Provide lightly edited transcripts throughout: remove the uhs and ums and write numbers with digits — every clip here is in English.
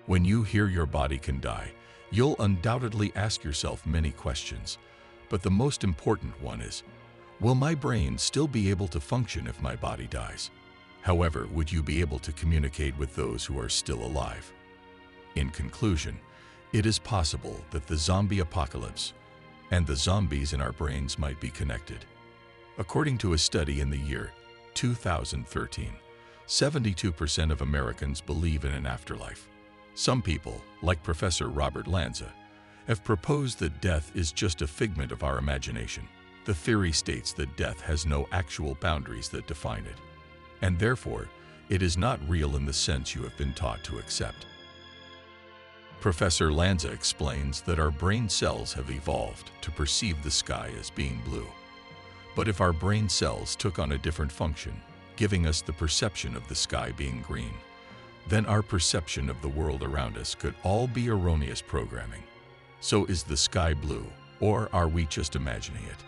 When you hear your body can die, you'll undoubtedly ask yourself many questions. But the most important one is, will my brain still be able to function if my body dies? However, would you be able to communicate with those who are still alive? In conclusion, it is possible that the zombie apocalypse and the zombies in our brains might be connected. According to a study in the year 2013, 72% of Americans believe in an afterlife. Some people, like Professor Robert Lanza, have proposed that death is just a figment of our imagination. The theory states that death has no actual boundaries that define it, and therefore, it is not real in the sense you have been taught to accept. Professor Lanza explains that our brain cells have evolved to perceive the sky as being blue. But if our brain cells took on a different function, giving us the perception of the sky being green, then our perception of the world around us could all be erroneous programming. So is the sky blue, or are we just imagining it?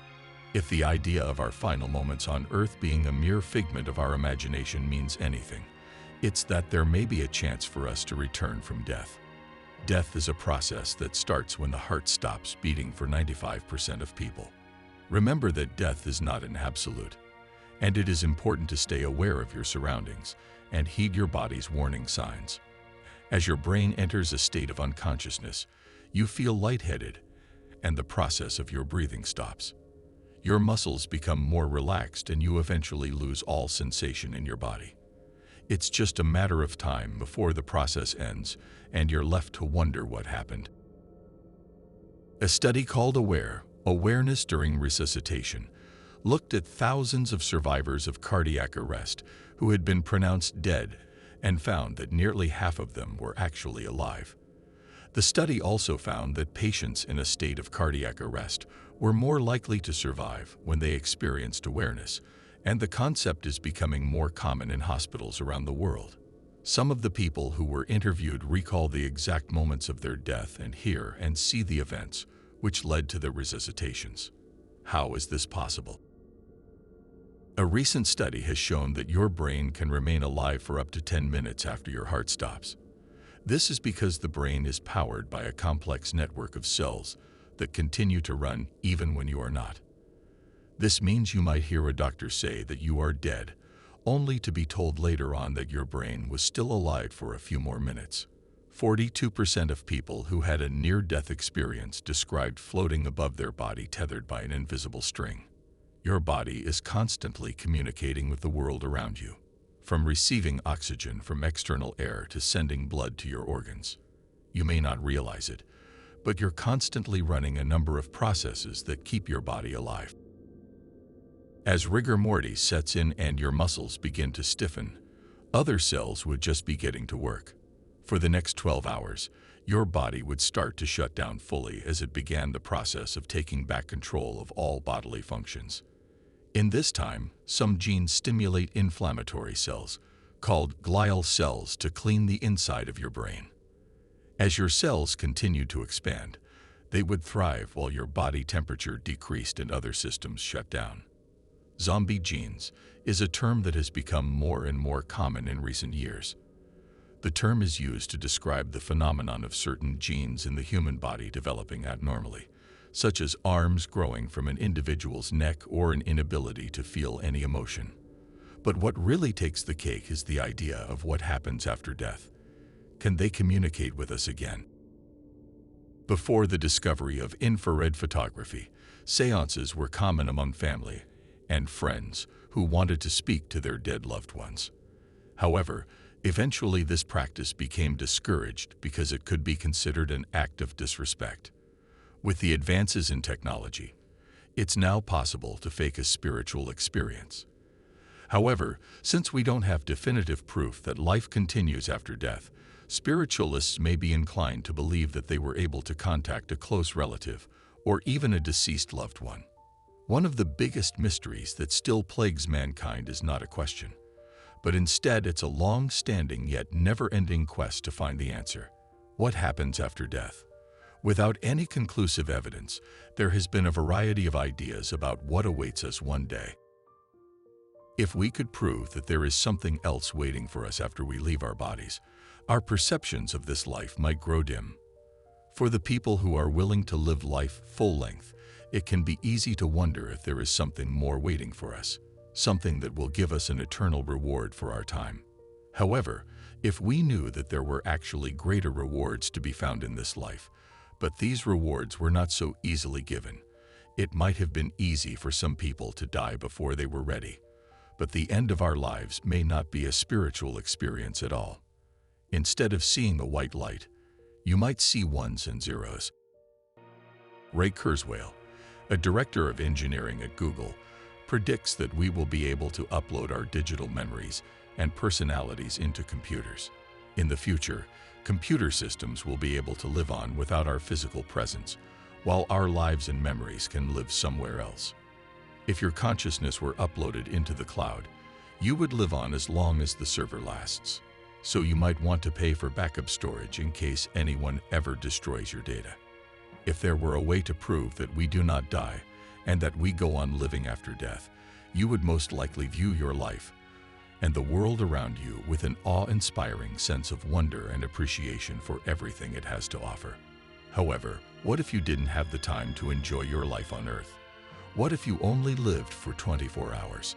If the idea of our final moments on Earth being a mere figment of our imagination means anything, it's that there may be a chance for us to return from death. Death is a process that starts when the heart stops beating for 95% of people. Remember that death is not an absolute, and it is important to stay aware of your surroundings and heed your body's warning signs. As your brain enters a state of unconsciousness, you feel lightheaded, and the process of your breathing stops. Your muscles become more relaxed and you eventually lose all sensation in your body. It's just a matter of time before the process ends and you're left to wonder what happened. A study called Awareness During Resuscitation looked at thousands of survivors of cardiac arrest who had been pronounced dead and found that nearly half of them were actually alive. The study also found that patients in a state of cardiac arrest were more likely to survive when they experienced awareness, and the concept is becoming more common in hospitals around the world. Some of the people who were interviewed recall the exact moments of their death and hear and see the events which led to the resuscitations. How is this possible? A recent study has shown that your brain can remain alive for up to 10 minutes after your heart stops. This is because the brain is powered by a complex network of cells that continue to run even when you are not. This means you might hear a doctor say that you are dead, only to be told later on that your brain was still alive for a few more minutes. 42% of people who had a near-death experience described floating above their body tethered by an invisible string. Your body is constantly communicating with the world around you, from receiving oxygen from external air to sending blood to your organs. You may not realize it, but you're constantly running a number of processes that keep your body alive. As rigor mortis sets in and your muscles begin to stiffen, other cells would just be getting to work. For the next 12 hours, your body would start to shut down fully as it began the process of taking back control of all bodily functions. In this time, some genes stimulate inflammatory cells, called glial cells, to clean the inside of your brain. As your cells continued to expand, they would thrive while your body temperature decreased and other systems shut down. Zombie genes is a term that has become more and more common in recent years. The term is used to describe the phenomenon of certain genes in the human body developing abnormally, such as arms growing from an individual's neck or an inability to feel any emotion. But what really takes the cake is the idea of what happens after death. Can they communicate with us again? Before the discovery of infrared photography, seances were common among family and friends who wanted to speak to their dead loved ones. However, eventually this practice became discouraged because it could be considered an act of disrespect. With the advances in technology, it's now possible to fake a spiritual experience. However, since we don't have definitive proof that life continues after death, spiritualists may be inclined to believe that they were able to contact a close relative or even a deceased loved one. One of the biggest mysteries that still plagues mankind is not a question, but instead it's a long-standing yet never-ending quest to find the answer. What happens after death? Without any conclusive evidence, there has been a variety of ideas about what awaits us one day. If we could prove that there is something else waiting for us after we leave our bodies, our perceptions of this life might grow dim. For the people who are willing to live life full length, it can be easy to wonder if there is something more waiting for us, something that will give us an eternal reward for our time. However, if we knew that there were actually greater rewards to be found in this life, but these rewards were not so easily given, it might have been easy for some people to die before they were ready. But the end of our lives may not be a spiritual experience at all. Instead of seeing the white light, you might see ones and zeros. Ray Kurzweil, a director of engineering at Google, predicts that we will be able to upload our digital memories and personalities into computers. In the future, computer systems will be able to live on without our physical presence, while our lives and memories can live somewhere else. If your consciousness were uploaded into the cloud, you would live on as long as the server lasts. So you might want to pay for backup storage in case anyone ever destroys your data. If there were a way to prove that we do not die and that we go on living after death, you would most likely view your life and the world around you with an awe-inspiring sense of wonder and appreciation for everything it has to offer. However, what if you didn't have the time to enjoy your life on Earth? What if you only lived for 24 hours?